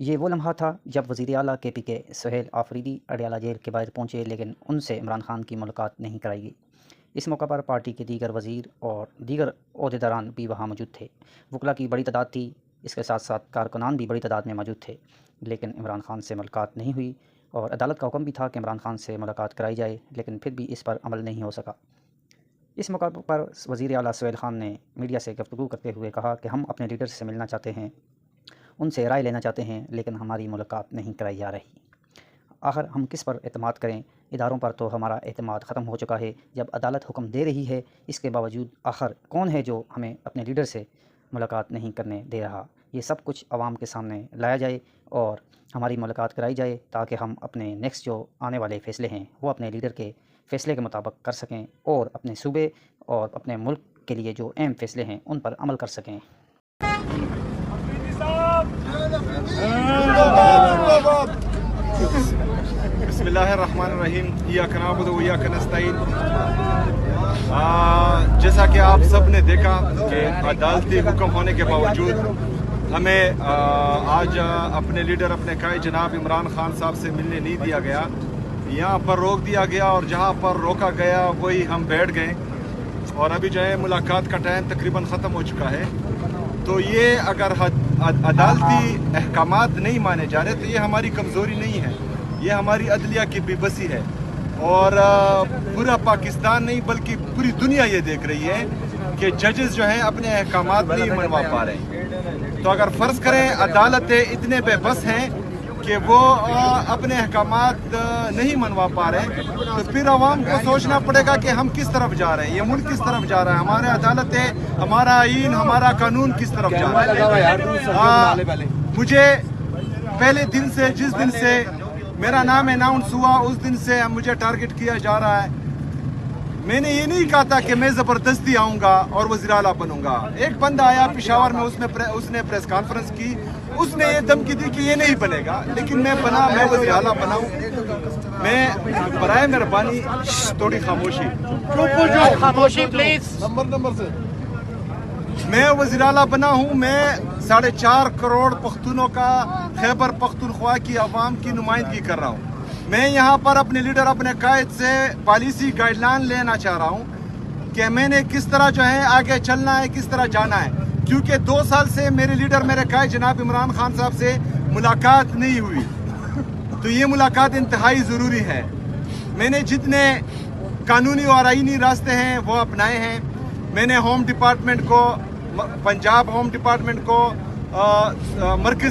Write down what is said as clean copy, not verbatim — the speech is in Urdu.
یہ وہ لمحہ تھا جب وزیر اعلیٰ کے پی کے سہیل آفریدی اڈیالہ جیل کے باہر پہنچے، لیکن ان سے عمران خان کی ملاقات نہیں کرائی گئی۔ اس موقع پر پارٹی کے دیگر وزیر اور دیگر عہدیداران بھی وہاں موجود تھے۔ وکلاء کی بڑی تعداد تھی، اس کے ساتھ ساتھ کارکنان بھی بڑی تعداد میں موجود تھے، لیکن عمران خان سے ملاقات نہیں ہوئی اور عدالت کا حکم بھی تھا کہ عمران خان سے ملاقات کرائی جائے، لیکن پھر بھی اس پر عمل نہیں ہو سکا۔ اس موقع پر وزیر اعلیٰ سہیل خان نے میڈیا سے گفتگو کرتے ہوئے کہا کہ ہم اپنے لیڈر سے ملنا چاہتے ہیں، ان سے رائے لینا چاہتے ہیں، لیکن ہماری ملاقات نہیں کرائی جا رہی۔ آخر ہم کس پر اعتماد کریں؟ اداروں پر تو ہمارا اعتماد ختم ہو چکا ہے۔ جب عدالت حکم دے رہی ہے، اس کے باوجود آخر کون ہے جو ہمیں اپنے لیڈر سے ملاقات نہیں کرنے دے رہا؟ یہ سب کچھ عوام کے سامنے لایا جائے اور ہماری ملاقات کرائی جائے، تاکہ ہم اپنے نیکسٹ جو آنے والے فیصلے ہیں وہ اپنے لیڈر کے فیصلے کے مطابق کر سکیں اور اپنے صوبے اور اپنے ملک کے لیے جو اہم فیصلے ہیں ان پر عمل کر سکیں۔ بسم اللہ الرحمن الرحیم، ایاک نعبد و ایاک نستعین۔ جیسا کہ آپ سب نے دیکھا کہ عدالتی حکم ہونے کے باوجود ہمیں آج اپنے لیڈر، اپنے قائد جناب عمران خان صاحب سے ملنے نہیں دیا گیا۔ یہاں پر روک دیا گیا اور جہاں پر روکا گیا وہی ہم بیٹھ گئے، اور ابھی جو ہے ملاقات کا ٹائم تقریباً ختم ہو چکا ہے۔ تو یہ اگر عدالتی احکامات نہیں مانے جا رہے تو یہ ہماری کمزوری نہیں ہے، یہ ہماری عدلیہ کی بے بسی ہے، اور پورا پاکستان نہیں بلکہ پوری دنیا یہ دیکھ رہی ہے کہ ججز جو ہیں اپنے احکامات نہیں منوا پا رہے۔ تو اگر فرض کریں عدالتیں اتنے بے بس ہیں کہ وہ اپنے احکامات نہیں منوا پا رہے، تو پھر عوام کو سوچنا پڑے گا کہ ہم کس طرف جا رہے ہیں، یہ ملک کس طرف جا رہا ہے، ہمارے عدالتیں، ہمارا آئین، ہمارا قانون کس طرف جا رہا ہے۔ مجھے پہلے دن سے، جس دن سے میرا نام اناؤنس ہوا، اس دن سے مجھے ٹارگٹ کیا جا رہا ہے۔ میں نے یہ نہیں کہا تھا کہ میں زبردستی آؤں گا اور وزیر اعلیٰ بنوں گا۔ ایک بندہ آیا پشاور میں، اس نے پریس کانفرنس کی، اس نے یہ دھمکی دی کہ یہ نہیں بنے گا، لیکن میں بنا، میں وزیر اعلیٰ بناؤں۔ میں برائے مہربانی تھوڑی خاموشی پلیز، نمبر سے میں وزیر اعلیٰ بنا ہوں۔ میں 4.5 کروڑ پختونوں کا، خیبر پختونخوا کی عوام کی نمائندگی کر رہا ہوں۔ میں یہاں پر اپنے لیڈر، اپنے قائد سے پالیسی گائیڈ لائن لینا چاہ رہا ہوں کہ میں نے کس طرح جو ہے آگے چلنا ہے، کس طرح جانا ہے، کیونکہ 2 سال سے میرے لیڈر، میرے قائد جناب عمران خان صاحب سے ملاقات نہیں ہوئی، تو یہ ملاقات انتہائی ضروری ہے۔ میں نے جتنے قانونی اور آئینی راستے ہیں وہ اپنائے ہیں۔ میں نے ہوم ڈپارٹمنٹ کو، پنجاب ہوم ڈپارٹمنٹ کو، مرکزی